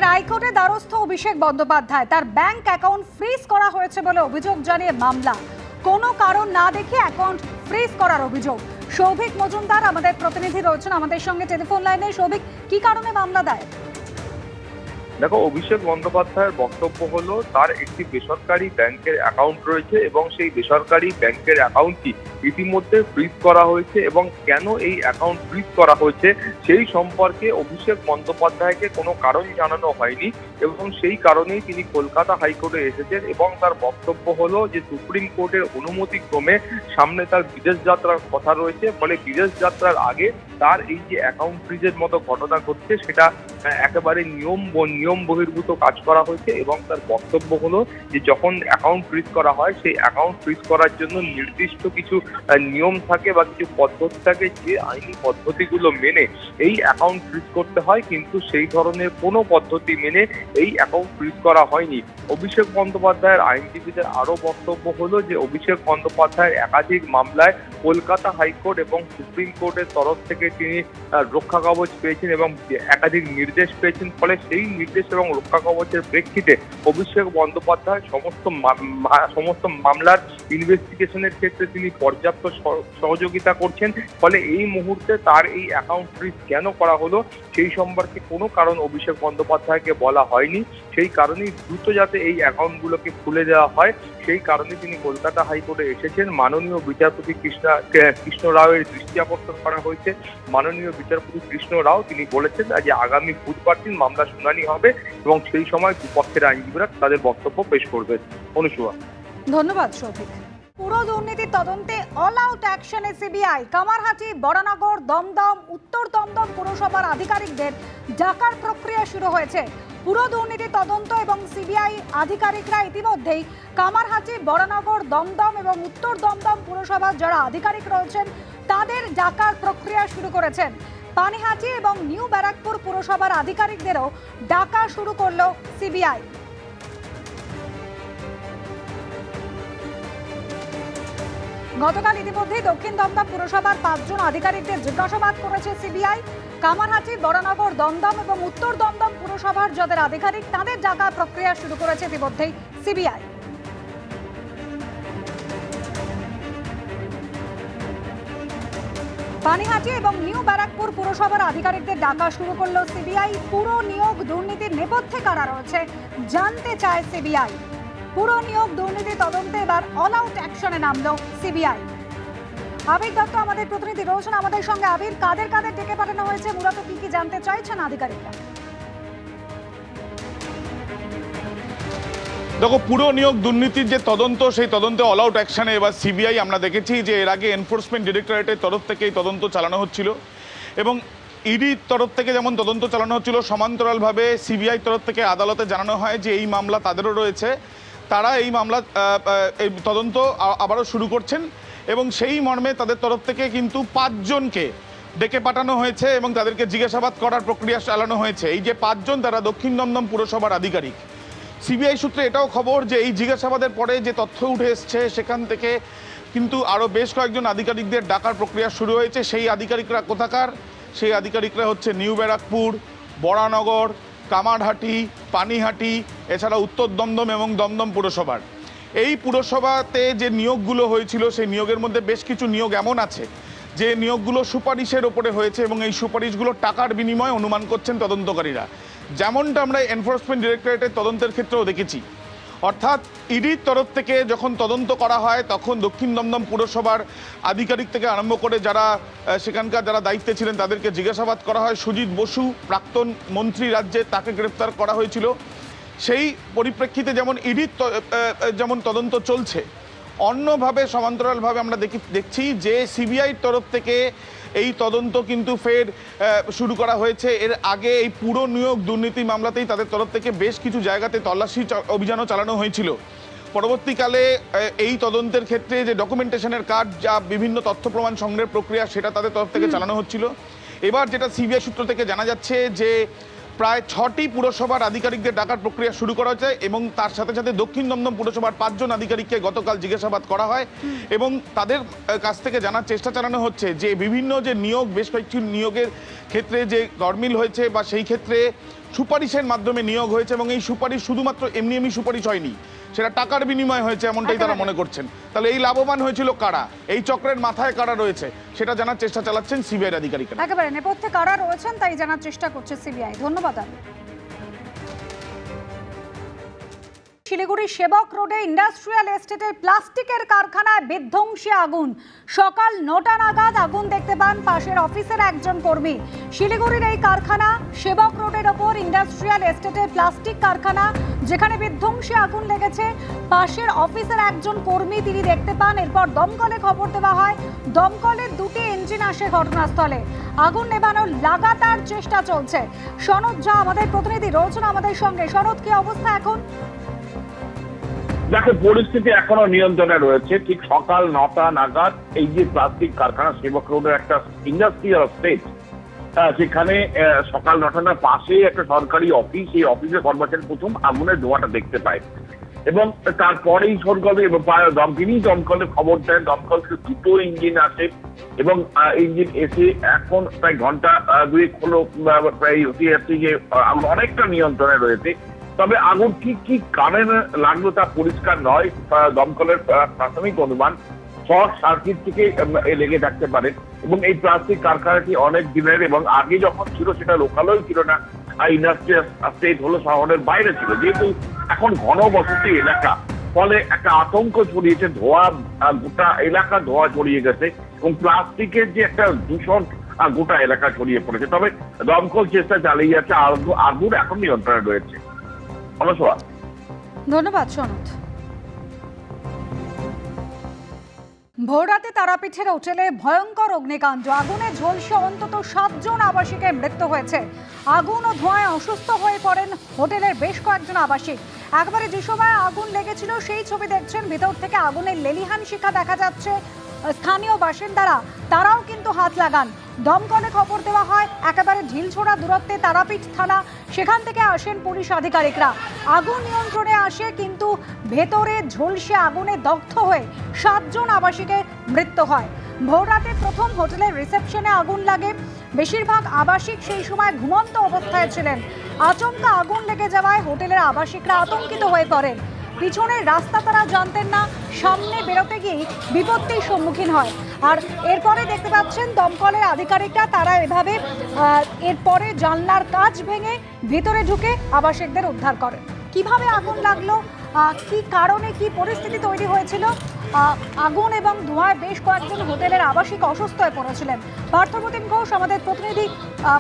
হাইকোর্টে দ্বারস্থ অভিষেক বন্দ্যোপাধ্যায়, তার ব্যাংক অ্যাকাউন্ট ফ্রিজ করা হয়েছে বলে অভিযোগ জানিয়ে মামলা। কোনো কারণ না দেখে অ্যাকাউন্ট ফ্রিজ করার অভিযোগ। সৌভিক মজুমদার আমাদের প্রতিনিধি রয়েছেন আমাদের সঙ্গে টেলিফোন লাইনে। সৌভিক, কি কারণে মামলা দায়ের? দেখো, অভিষেক বন্দ্যোপাধ্যায়ের বক্তব্য হলো তার একটি বেসরকারি ব্যাংকের অ্যাকাউন্ট রয়েছে এবং সেই বেসরকারি ব্যাংকের অ্যাকাউন্টটি ইতিমধ্যে ফ্রিজ করা হয়েছে এবং কেন এই অ্যাকাউন্ট ফ্রিজ করা হয়েছে সেই সম্পর্কে অভিষেক বন্দ্যোপাধ্যায়কে কোনো কারণ জানানো হয়নি এবং সেই কারণেই তিনি কলকাতা হাইকোর্টে এসেছেন এবং তার বক্তব্য হলো যে সুপ্রিম কোর্টের অনুমতি ক্রমে সামনে তার বিদেশ যাত্রার কথা রয়েছে, ফলে বিদেশ যাত্রার আগে তার এই যে অ্যাকাউন্ট ফ্রিজের মতো ঘটনা ঘটছে সেটা একেবারে নিয়ম বহির্ভূত কাজ করা হয়েছে এবং তার বক্তব্য হলো যে যখন অ্যাকাউন্ট ফ্রিজ করা হয় সেই অ্যাকাউন্ট ফ্রিজ করার জন্য নির্দিষ্ট কিছু নিয়ম থাকে বা কিছু পদ্ধতি থাকে, যে আইনি পদ্ধতিগুলো মেনে এই অ্যাকাউন্ট ফ্রিজ করতে হয়, কিন্তু সেই ধরনের কোনো পদ্ধতি মেনে এই অ্যাকাউন্ট ফ্রিজ করা হয়নি। অভিষেক বন্দ্যোপাধ্যায়ের আইনজীবীদের আরও বক্তব্য হলো যে অভিষেক বন্দ্যোপাধ্যায়ের একাধিক মামলায় কলকাতা হাইকোর্ট এবং সুপ্রিম কোর্টের তরফ থেকে তিনি রক্ষা কবচ পেয়েছেন এবং একাধিক নির্দেশ পেয়েছেন, ফলে সেই নির্দেশ এবং রক্ষা কবচের প্রেক্ষিতে অভিষেক বন্দ্যোপাধ্যায় সমস্ত মামলার ইনভেস্টিগেশনের ক্ষেত্রে তিনি পর্যাপ্ত সহযোগিতা করছেন। ফলে এই মুহূর্তে তার এই অ্যাকাউন্ট ফ্রিজ কেন করা হলো সেই সম্পর্কে কোনো কারণ অভিষেক বন্দ্যোপাধ্যায়কে বলা হয়নি। সেই কারণেই দ্রুত যাতে এই অ্যাকাউন্টগুলোকে খুলে দেওয়া হয় সেই কারণে তিনি কলকাতা হাইকোর্টে এসেছেন। মাননীয় বিচারপতি কৃষ্ণ রাওয়ের দৃষ্টি আকর্ষণ করা হয়েছে। মাননীয় বিচারপতি কৃষ্ণ রাও তিনি বলেছেন যে আগামী বুধবার দিন মামলা শুনানি হবে এবং সেই সময় দুপক্ষের আইনজীবীরা তাদের বক্তব্য পেশ করবেন। অনুসুয়া, ধন্যবাদ সৌভিক। পুরো দুর্নীতির তদন্তে অল আউট অ্যাকশনে সিবিআই। কামারহাটি, বরানগর, দমদম, উত্তর দমদম পুরসভার আধিকারিকদের ডাকার প্রক্রিয়া শুরু হয়েছে। পুরো দুর্নীতি তদন্ত এবং সিবিআই আধিকারিকরা ইতিমধ্যেই কামারহাটি, বরানগর, দমদম এবং উত্তর দমদম পুরসভার যারা আধিকারিক রয়েছেন তাদের ডাকার প্রক্রিয়া শুরু করেছেন। পানিহাটি এবং নিউ ব্যারাকপুর পুরসভার আধিকারিকদেরও ডাকা শুরু করল সিবিআই। গতকাল ইতিমধ্যেই দক্ষিণ দমদম পুরসভার 5 জন আধিকারিকদের জিজ্ঞাসাবাদ করেছে সিবিআই। কামারহাটি, বরানগর, দমদম এবং উত্তর দমদম পুরসভার যাদের আধিকারিক তাদের ডাকা প্রক্রিয়া শুরু করেছে ইতিমধ্যেই সিবিআই। পানিহাটি এবং নিউ ব্যারাকপুর পুরসভার আধিকারিকদের ডাকা শুরু করলো সিবিআই। পুরো নিয়োগ দুর্নীতির নেপথ্যে কারা রয়েছে জানতে চায় সিবিআই। পুরো নিয়োগ দুর্নীতি তদন্তে এবার অল আউট অ্যাকশনে নামলো সিবিআই। আবির দত্ত আমাদের প্রতিনিধি রয়েছেন আমাদের সঙ্গে। আবির, কাদের কাদের ডেকে পাঠানো হয়েছে, মূলত কি কি জানতে চাইছেন আধিকারিকরা? দেখো, পুরো নিয়োগ দুর্নীতির যে তদন্ত সেই তদন্তে অল আউট অ্যাকশনে এবার সিবিআই। আমরা দেখেছি যে এর আগে এনফোর্সমেন্ট ডিরেক্টরেটের তরফ থেকে এই তদন্ত চালানো হচ্ছিল এবং ইডির তরফ থেকে যেমন তদন্ত চালানো হচ্ছিল, সমান্তরালভাবে সিবিআই তরফ থেকে আদালতে জানানো হয় যে এই মামলা তাদেরও রয়েছে, তারা এই মামলা এই তদন্ত আবারও শুরু করছেন এবং সেই মর্মে তাদের তরফ থেকে কিন্তু 5 জনকে ডেকে পাঠানো হয়েছে এবং তাদেরকে জিজ্ঞাসাবাদ করার প্রক্রিয়া চালানো হয়েছে। এই যে 5 জন তারা দক্ষিণ দমদম পুরসভার আধিকারিক। সিবিআই সূত্রে এটাও খবর যে এই জিজ্ঞাসাবাদের পরে যে তথ্য উঠে এসছে সেখান থেকে কিন্তু আরও বেশ কয়েকজন আধিকারিকদের ডাকার প্রক্রিয়া শুরু হয়েছে। সেই আধিকারিকরা কোথাকার? সেই আধিকারিকরা হচ্ছে নিউ ব্যারাকপুর, বরানগর, কামারহাটি, পানিহাটি, এছাড়া উত্তর দমদম এবং দমদম পুরসভার। এই পুরসভাতে যে নিয়োগগুলো হয়েছিল সেই নিয়োগের মধ্যে বেশ কিছু নিয়োগ এমন আছে যে নিয়োগগুলো সুপারিশের ওপরে হয়েছে এবং এই সুপারিশগুলো টাকার বিনিময়ে অনুমান করছেন তদন্তকারীরা, যেমনটা আমরা এনফোর্সমেন্ট ডিরেক্টরেটের তদন্তের ক্ষেত্রেও দেখেছি। অর্থাৎ ইডির তরফ থেকে যখন তদন্ত করা হয় তখন দক্ষিণ দমদম পুরসভার আধিকারিক থেকে আরম্ভ করে যারা সেখানকার যারা দায়িত্বে ছিলেন তাদেরকে জিজ্ঞাসাবাদ করা হয়। সুজিত বসু, প্রাক্তন মন্ত্রী রাজ্যে, তাকে গ্রেপ্তার করা হয়েছিল। সেই পরিপ্রেক্ষিতে যেমন ইডির যেমন তদন্ত চলছে, অন্যভাবে সমান্তরালভাবে আমরা দেখছি যে সিবিআইর তরফ থেকে এই তদন্ত কিন্তু ফের শুরু করা হয়েছে। এর আগে এই পুরো নিয়োগ দুর্নীতি মামলাতেই তাদের তরফ থেকে বেশ কিছু জায়গাতে তল্লাশি অভিযানও চালানো হয়েছিল। পরবর্তীকালে এই তদন্তের ক্ষেত্রে যে ডকুমেন্টেশনের কাজ, যা বিভিন্ন তথ্য প্রমাণ সংগ্রহের প্রক্রিয়া, সেটা তাদের তরফ থেকে চালানো হচ্ছিল। এবার যেটা সিবিআই সূত্র থেকে জানা যাচ্ছে যে প্রায় 6টি পুরসভার আধিকারিকদের ডাকার প্রক্রিয়া শুরু করা হয়েছে এবং তার সাথে সাথে দক্ষিণ দমদম পুরসভার 5 জন আধিকারিককে গতকাল জিজ্ঞাসাবাদ করা হয় এবং তাদের কাছ থেকে জানার চেষ্টা চালানো হচ্ছে যে বিভিন্ন যে নিয়োগ, বেশ কয়েকটি নিয়োগের ক্ষেত্রে যে গরমিল হয়েছে বা সেই ক্ষেত্রে সুপারিশের মাধ্যমে নিয়োগ হয়েছে এবং এই সুপারিশ শুধুমাত্র এমনি এমনি সুপারিশ হয়নি, সেটা টাকার বিনিময় হয়েছে এমনটাই তারা মনে করছেন। তাহলে এই লাভবান হয়েছিল কারা, এই চক্রের মাথায় কারা রয়েছে, সেটা জানার চেষ্টা চালাচ্ছেন সিবিআই আধিকারিকরা। একেবারে নেপথ্যে কারা রয়েছেন তাই জানার চেষ্টা করছে সিবিআই। ধন্যবাদ। শিলিগুড়ি সেবক রোডে ইন্ডাস্ট্রিয়াল এস্টেটের প্লাস্টিকের কারখানায় বিধ্বংসী আগুন। সকাল 9টা নাগাদ আগুন দেখতে পান পাশের অফিসের একজন কর্মী। শিলিগুড়ির এই কারখানা সেবক রোডের ওপর ইন্ডাস্ট্রিয়াল এস্টেটের প্লাস্টিক কারখানা, যেখানে বিধ্বংসী আগুন লেগেছে। পাশের অফিসের একজন কর্মী তিনি দেখতে পান, এরপর দমকলে খবর দেওয়া হয়। দমকলের 2টি ইঞ্জিন আসে ঘটনাস্থলে। আগুন নেভানোর লাগাতার চেষ্টা চলছে। সনদ ঝা আমাদের প্রতিনিধি রয়েছেন আমাদের সঙ্গে। সনদ, কি অবস্থা এখন? দেখো, পরিস্থিতি এখনো নিয়ন্ত্রণে রয়েছে। ঠিক সকাল 9টা নাগাদ এই যে প্লাস্টিক কারখানা সেবক রোডের একটা ইন্ডাস্ট্রিয়াল স্টেট, সেখানে সকাল 9টার পাশেই একটা সরকারি অফিস, এই অফিসের কর্মচারী প্রথম আগুনের ধোঁয়াটা দেখতে পায় এবং তারপরেই তিনি দমকলে খবর দেন। দমকল থেকে 2টো ইঞ্জিন আসে এবং ইঞ্জিন এসে এখন প্রায় ঘন্টা 2 হলো প্রায় যে অনেকটা নিয়ন্ত্রণে রয়েছে। তবে আগুন ঠিক কি কারণে লাগলো তা পরিষ্কার নয়। দমকলের প্রাথমিক অনুমান শর্ট সার্কিট থেকে লেগে থাকতে পারে এবং এই প্লাস্টিক কারখানাটি অনেক দিনের এবং আগে যখন ছিল সেটা লোকালয় ছিল না, ইন্ডাস্ট্রিয়াল স্টেট হলো শহরের বাইরে ছিল। যেহেতু এখন ঘনবসতি এলাকা, ফলে একটা আতঙ্ক ছড়িয়েছে, গোটা এলাকা ধোঁয়া ছড়িয়ে গেছে এবং প্লাস্টিকের যে একটা দূষণ গোটা এলাকা ছড়িয়ে পড়েছে। তবে দমকল চেষ্টা চালিয়ে যাচ্ছে, আগুন এখন নিয়ন্ত্রণে রয়েছে। ধন্যবাদ সনদ। ভোররাতে তারাপীঠের হোটেলে ভয়ঙ্কর অগ্নিকাণ্ড। আগুনে ঝলসে অন্তত 7 জন আবাসিকের মৃত্যু হয়েছে। আগুন ও ধোঁয়ায় অসুস্থ হয়ে পড়েন হোটেলের বেশ কয়েকজন আবাসিক। একবারে যে সময় আগুন লেগেছিল সেই ছবি দেখছেন। ভিতর থেকে আগুনের লেলিহান শিখা দেখা যাচ্ছে। স্থানীয় বাসিন্দারা তারাও কিন্তু হাত লাগান। দমকলে খবর দেওয়া হয়। একেবারে ঢিলছোড়া দূরত্বে তারাপীঠ থানা, সেখান থেকে আসেন পুলিশ আধিকারিকরা। আগুন নিয়ন্ত্রণে আসে, কিন্তু ভেতরে ঝলসে আগুনে দগ্ধ হয়ে 7 জন আবাসিকের মৃত্যু হয়। ভোররাতে প্রথম হোটেলের রিসেপশনে আগুন লাগে। বেশিরভাগ আবাসিক সেই সময় ঘুমন্ত অবস্থায় ছিলেন। আচমকা আগুন লেগে যাওয়ায় হোটেলের আবাসিকরা আতঙ্কিত হয়ে পড়েন। পিছনের রাস্তা তারা জানতেন না, সামনে বেরোতে গিয়ে বিপত্তির সম্মুখীন হয়। আর এরপরে দেখতে পাচ্ছেন দমকলের আধিকারিকরা তারা এভাবে এরপরে জানলার কাঁচ ভেঙে ভিতরে ঢুকে আবাসিকদের উদ্ধার করেন। কিভাবে আগুন লাগলো, কি কারণে, কি পরিস্থিতি তৈরি হয়েছিল, আগুন এবং ধোঁয়ায় বেশ কয়েকজন হোটেলের আবাসিক অসুস্থ হয়ে পড়েছিলেন। পার্থপ্রতিম ঘোষ আমাদের প্রতিনিধি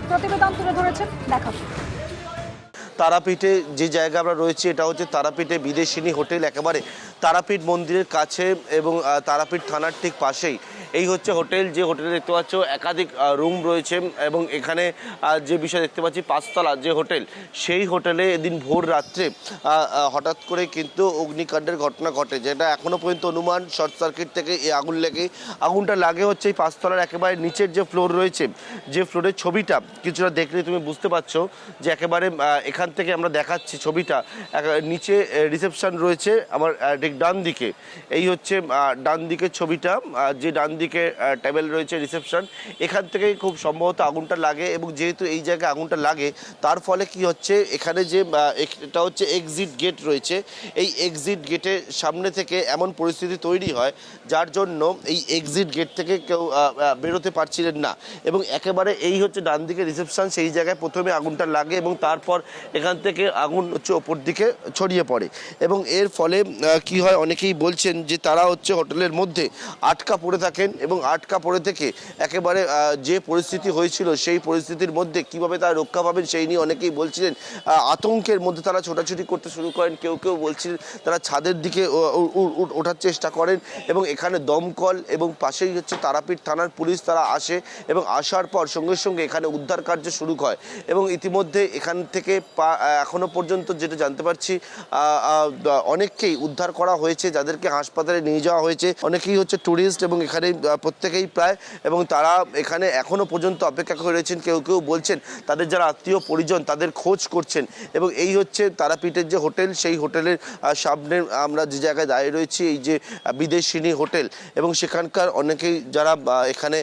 প্রতিবেদন তুলে ধরেছেন, দেখাবো। তারাপীঠে যে জায়গা আমরা রয়েছি এটা হচ্ছে তারাপীঠে বিদেশিনী হোটেল, একেবারে তারাপীঠ মন্দিরের কাছে এবং তারাপীঠ থানার ঠিক পাশেই এই হচ্ছে হোটেল। যে হোটেলে দেখতে পাচ্ছ একাধিক রুম রয়েছে এবং এখানে যে বিষয় দেখতে পাচ্ছি 5তলা যে হোটেল, সেই হোটেলে এদিন ভোর রাত্রে হঠাৎ করে কিন্তু অগ্নিকাণ্ডের ঘটনা ঘটে, যেটা এখনও পর্যন্ত অনুমান শর্ট সার্কিট থেকে এই আগুনটা লাগে হচ্ছে এই 5তলার একেবারে নিচের যে ফ্লোর রয়েছে, যে ফ্লোরের ছবিটা কিছুটা দেখলে তুমি বুঝতে পারছো যে একেবারে এখান থেকে আমরা দেখাচ্ছি ছবিটা। নিচে রিসেপশন রয়েছে আমার ঠিক ডান দিকে, এই হচ্ছে ডান দিকের ছবিটা, যে ডান দিকে টেবিল রয়েছে রিসেপশন, এখান থেকে খুব সম্ভবত আগুনটা লাগে। এবং যেহেতু এই জায়গায় আগুনটা লাগে তার ফলে কি হচ্ছে, এখানে যে এটা হচ্ছে এক্সিট গেট রয়েছে, এই এক্সিট গেটের সামনে থেকে এমন পরিস্থিতি তৈরি হয় যার জন্য এই এক্সিট গেট থেকে কেউ বেরোতে পারছিলেন না। এবং একেবারে এই হচ্ছে ডান দিকে রিসেপশন, সেই জায়গায় প্রথমে আগুনটা লাগে এবং তারপর এখান থেকে আগুন হচ্ছে ওপর দিকে ছড়িয়ে পড়ে। এবং এর ফলে কি হয়, অনেকেই বলছেন যে তারা হচ্ছে হোটেলের মধ্যে আটকা পড়ে থাকেন এবং আটকা পড়ে থেকে একেবারে যে পরিস্থিতি হয়েছিল সেই পরিস্থিতির মধ্যে কিভাবে তারা রক্ষা পাবেন সেই নিয়ে অনেকেই বলছিলেন। আতঙ্কের মধ্যে তারা ছোটাছুটি করতে শুরু করেন, কেউ বলছিলেন তারা ছাদের দিকে ওঠার চেষ্টা করেন এবং এখানে দমকল এবং পাশেই হচ্ছে তারাপীঠ থানার পুলিশ তারা আসে এবং আসার পর সঙ্গে সঙ্গে এখানে উদ্ধার কার্য শুরু হয়। এবং ইতিমধ্যে এখান থেকে এখনো পর্যন্ত যেটা জানতে পারছি অনেককেই উদ্ধার করা করা হয়েছে, যাদেরকে হাসপাতালে নিয়ে যাওয়া হয়েছে, অনেকেই হচ্ছে ট্যুরিস্ট এবং এখানে প্রত্যেকেই প্রায়, এবং তারা এখানে এখনো পর্যন্ত অপেক্ষা করে রয়েছেন। কেউ কেউ বলছেন তাদের যারা আত্মীয় পরিজন তাদের খোঁজ করছেন। এবং এই হচ্ছে তারাপীঠের যে হোটেল, সেই হোটেলের সামনে আমরা যে জায়গায় দাঁড়িয়ে রয়েছি, এই যে বিদেশিনী হোটেল, এবং সেখানকার অনেকেই যারা এখানে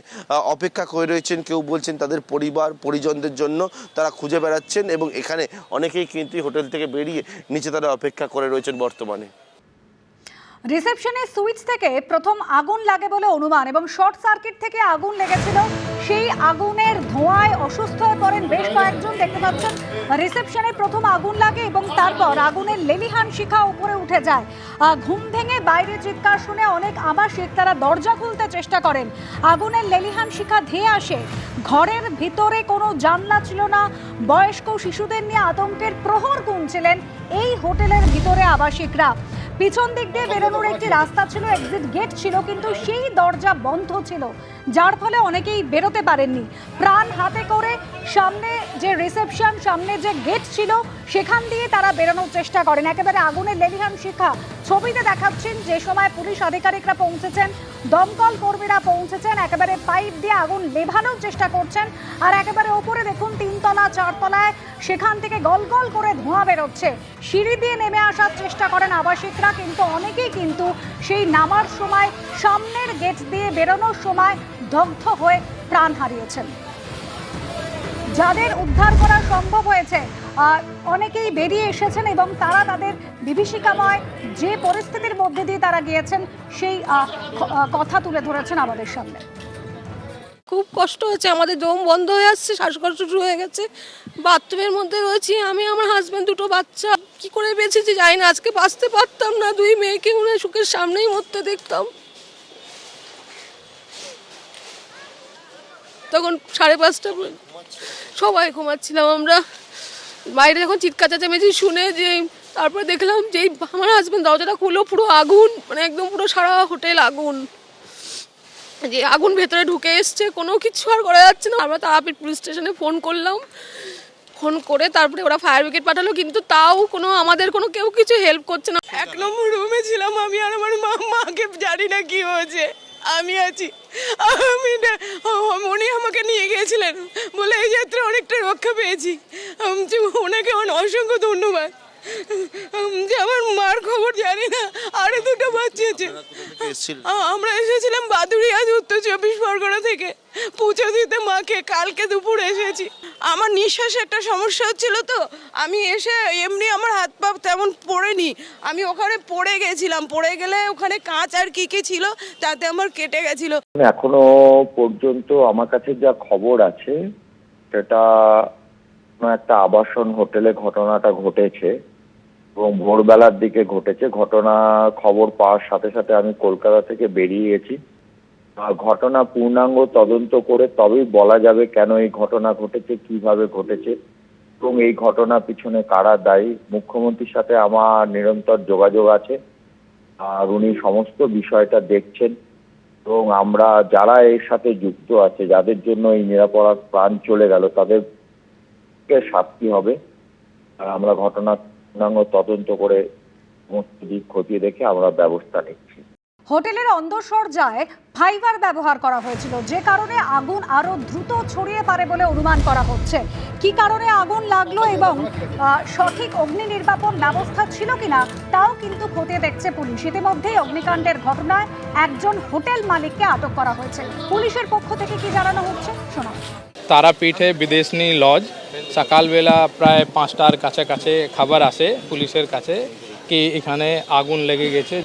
অপেক্ষা করে রয়েছেন, কেউ বলছেন তাদের পরিবার পরিজনদের জন্য তারা খুঁজে বেড়াচ্ছেন, এবং এখানে অনেকেই কিন্তু হোটেল থেকে বেরিয়ে নিচে তারা অপেক্ষা করে রয়েছেন বর্তমানে। রিসেপশনের সুইচ থেকে প্রথম আগুন লাগে বলে অনুমান, এবং শর্ট সার্কিট থেকে আগুন লেগেছিল। সেই আগুনের ধোঁয়ায় অসুস্থ হয়ে পড়েন বেশ কয়েকজন। দেখতে পাচ্ছেন রিসেপশনে প্রথম আগুন লাগে এবং তারপর আগুনের লেলিহান শিখা উপরে উঠে যায়। ঘুম ভেঙে বাইরে চিৎকার শুনে অনেক আবাসিক তারা দরজা খুলতে চেষ্টা করেন। আগুনের লেলিহান শিখা ধেয়ে আসে। ঘরের ভিতরে কোনো জানলা ছিল না। বয়স্ক শিশুদের নিয়ে আতঙ্কের প্রহর গুনছিলেন এই হোটেলের ভিতরে আবাসিকরা। পিছন দিক দিয়ে বেরোনোর একটি রাস্তা ছিল, এক্সিট গেট ছিল, কিন্তু সেই দরজা বন্ধ ছিল, যার ফলে অনেকেই বেরোতে পারেননি। প্রাণ হাতে করে সামনে যে রিসেপশন, সামনে যে গেট ছিল, সেখান দিয়ে তারা বেরোনোর চেষ্টা করেন। একেবারে আগুনের লেলিহান শিখা ছবিতে দেখাচ্ছেন। যে সময় পুলিশ আধিকারিকরা পৌঁছেছেন, দমকল কর্মীরা পৌঁছেছেন, একেবারে পাইপ দিয়ে আগুন নেভানোর চেষ্টা করছেন। আর একেবারে ওপরে দেখুন 3 তলা 4 তলায় সেখান থেকে গল গল করে ধোঁয়া বেরোচ্ছে। সিঁড়ি দিয়ে নেমে আসার চেষ্টা করেন আবাসিকরা, কিন্তু অনেকেই কিন্তু সেই নামার সময়, সামনের গেট দিয়ে বেরোনোর সময় দগ্ধ হয়ে প্রাণ হারিয়েছেন। যাদের উদ্ধার করা সম্ভব হয়েছে অনেকেই বেরিয়ে এসেছেন, এবং তারা তাদের বিভীষিকাময় যে পরিস্থিতির মধ্যে দিয়ে তারা গিয়েছেন সেই কথা তুলে ধরেছেন আমাদের সামনে। খুব কষ্ট হচ্ছে, আমাদের দম বন্ধ হয়ে আসছে, শ্বাসকষ্ট শুরু হয়ে গেছে। বাথরুমের মধ্যে রয়েছি আমি, আমার হাজব্যান্ড, 2টো বাচ্চা। কি করে বেঁচেছি জানি না। আজকে বাঁচতে পারতাম না। 2 মেয়েকে মনে সুখের সামনেই মরতে দেখতাম। তখন 5:30 সবাই ঘুমাচ্ছিলাম আমরা। বাইরে যখন চিৎকার চেঁচামেচি শুনে যে তারপরে দেখলাম যে আমার হাজব্যান্ড দরজাটা খুললো, পুরো আগুন, মানে একদম পুরো সারা হোটেল আগুন। যে আগুন ভেতরে ঢুকে এসছে, কোনো কিছু আর করা যাচ্ছে না। আমরা তারাপীঠ পুলিশ স্টেশনে ফোন করলাম। ফোন করে তারপরে ওরা ফায়ার ব্রিগেড পাঠালো, কিন্তু তাও আমাদের কেউ কিছু হেল্প করছে না। 1 নম্বর রুমে ছিলাম আমি আর আমার মাকে জানি না কি হয়েছে। আমি আছি, উনি আমাকে নিয়ে গিয়েছিলেন বলে এই যাত্রা অনেকটা রক্ষা পেয়েছি। ওনাকে অসংখ্য ধন্যবাদ। যে আমার মার খবর জানি না, আরো 2টো বাচ্চা আছে। আমরা এসেছিলাম বাদুড়িয়া, উত্তর 24 পরগনা থেকে পুজো দিতে মাকে। কালকে দুপুরে এসেছি। আমার নিঃশ্বাসে একটা সমস্যা হচ্ছিল, তো আমি এসে এমনি আমার হাত পা তেমন পড়েনি, আমি ওখানে পড়ে গেছিলাম। পড়ে গেলে ওখানে কাঁচ আর কি ছিল তাতে আমার কেটে গেছিল। এখনো পর্যন্ত আমার কাছে যা খবর আছে সেটা একটা আবাসন হোটেলে ঘটনাটা ঘটেছে, এবং ভোরবেলার দিকে ঘটেছে। ঘটনা খবর পাওয়ার সাথে সাথে আমি কলকাতা থেকে বেরিয়ে গেছি। ঘটনা পূর্ণাঙ্গ তদন্ত করে তবেই বলা যাবে কেন এই ঘটনা ঘটেছে, কিভাবে ঘটেছে, এবং এই ঘটনা পিছনে কারা দায়ী। মুখ্যমন্ত্রীর সাথে আমার নিরন্তর যোগাযোগ আছে, আর উনি সমস্ত বিষয়টা দেখছেন, এবং আমরা যারা এর সাথে যুক্ত আছে, যাদের জন্য এই নিরাপরাধ প্রাণ চলে গেল, তাদেরকে শাস্তি হবে। আর আমরা ঘটনা পূর্ণাঙ্গ তদন্ত করে সমস্ত দিক খতিয়ে দেখে আমরা ব্যবস্থা নিচ্ছি। হোটেলের অন্দরসজ্জায় ফাইবার ব্যবহার করা হয়েছিল, যে কারণে আগুন আরো দ্রুত ছড়িয়ে পারে বলে অনুমান করা হচ্ছে। কি কারণে আগুন লাগলো এবং সঠিক অগ্নি নির্বাপন ব্যবস্থা ছিল কিনা তাও কিন্তু খতিয়ে দেখছে পুলিশ। ইতিমধ্যেই অগ্নিকাণ্ডের ঘটনায় একজন হোটেল মালিককে আটক করা হয়েছে। পুলিশের পক্ষ থেকে কি জানানো হচ্ছে শোনাও। তারাপীঠে বিদেশনি লজ, সকালবেলা প্রায় 5টার কাছাকাছি খবর আসে পুলিশের কাছে কি এখানে আগুন লেগে গেছে।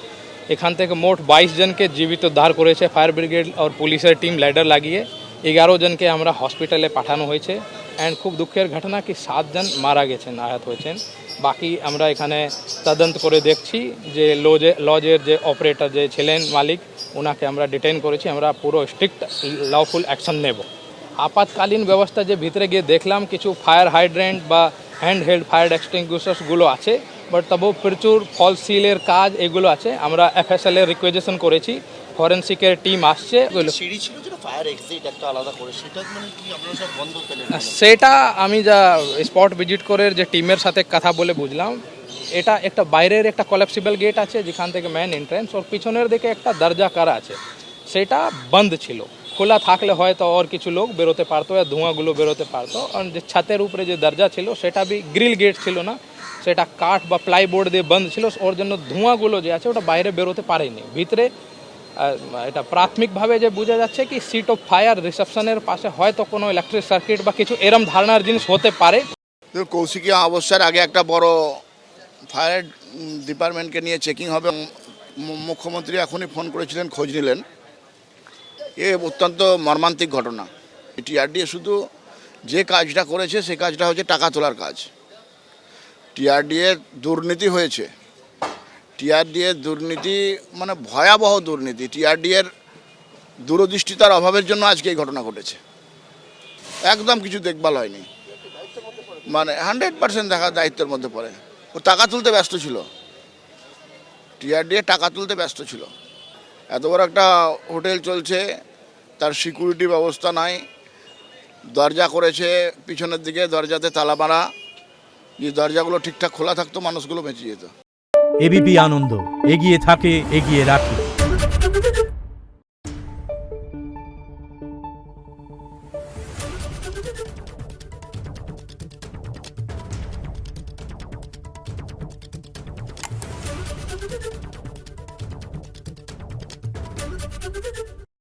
এখান থেকে মোট 22 জনকে জীবিত উদ্ধার করেছে ফায়ার ব্রিগেড আর পুলিশের টিম লাইডার লাগিয়ে। 11 জনকে আমরা হসপিটালে পাঠানো হয়েছে। অ্যান্ড খুব দুঃখের ঘটনা কি 7 জন মারা গেছেন, আহত হয়েছেন। বাকি আমরা এখানে তদন্ত করে দেখছি যে লজের যে অপারেটর যে ছিলেন মালিক, ওনাকে আমরা ডিটেইন করেছি। আমরা পুরো স্ট্রিক্ট লফুল অ্যাকশন নেব। আপাতকালীন ব্যবস্থা যে ভিতরে গিয়ে দেখলাম কিছু ফায়ার হাইড্রেন্ট বা হ্যান্ড হেল্ড ফায়ার এক্সটিংগুইশার্সগুলো আছে, বাট তবুও প্রচুর ফল সিলের কাজ এগুলো আছে। আমরা FSL এর রিকোয়েজিশন করেছি, ফরেন্সিকের টিম আসছে। সেটা আমি যা স্পট ভিজিট করে যে টিমের সাথে কথা বলে বুঝলাম এটা একটা বাইরের একটা কলাপসিবল গেট আছে যেখান থেকে মেন এন্ট্রেন্স, ওর পিছনের দিকে একটা দরজা করা আছে, সেটা বন্ধ ছিল। খোলা থাকলে হয়তো আর কিছু লোক বেরোতে পারতো, আর ধোঁয়াগুলো বেরোতে পারতো। আর যে ছাতের উপরে যে দরজা ছিল সেটা বি গ্রিল গেট ছিল না, সেটা কাঠ বা প্লাইবোর্ড দিয়ে বন্ধ ছিল, ওর জন্য ধোঁয়াগুলো যে আছে ওটা বাইরে বেরোতে পারেনি। ভিতরে এটা প্রাথমিকভাবে যে বোঝা যাচ্ছে কি সিট অফ ফায়ার রিসেপশনের পাশে হয়তো কোনো ইলেকট্রিক সার্কিট বা কিছু এরম ধারণার জিনিস হতে পারে। কৌশিকী অবস্থার আগে একটা বড় ফায়ার ডিপার্টমেন্টকে নিয়ে চেকিং হবে। মুখ্যমন্ত্রী এখনই ফোন করেছিলেন, খোঁজ নিলেন। এ অত্যন্ত মর্মান্তিক ঘটনা। টিআরডিএ শুধু যে কাজটা করেছে সে কাজটা হচ্ছে টাকা তোলার কাজ। টিআরডিএ দুর্নীতি হয়েছে, টিআরডিএ দুর্নীতি মানে ভয়াবহ দুর্নীতি। টিআরডিএর দূরদৃষ্টিতার অভাবের জন্য আজকে এই ঘটনা ঘটেছে। একদম কিছু দেখভাল হয়নি, মানে 100% দেখা দায়িত্বের মধ্যে পড়ে। ও টাকা তুলতে ব্যস্ত ছিল, টিআরডিএ টাকা তুলতে ব্যস্ত ছিল। এত বড় একটা হোটেল চলছে, তার সিকিউরিটি ব্যবস্থা নাই, দরজা করেছে পিছনের দিকে, দরজাতে তালা মারা। যে দরজাগুলো ঠিকঠাক খোলা থাকতো মানুষগুলো বেঁচে যেত। এবিপি আনন্দ, এগিয়ে থাকে, এগিয়ে রাখে।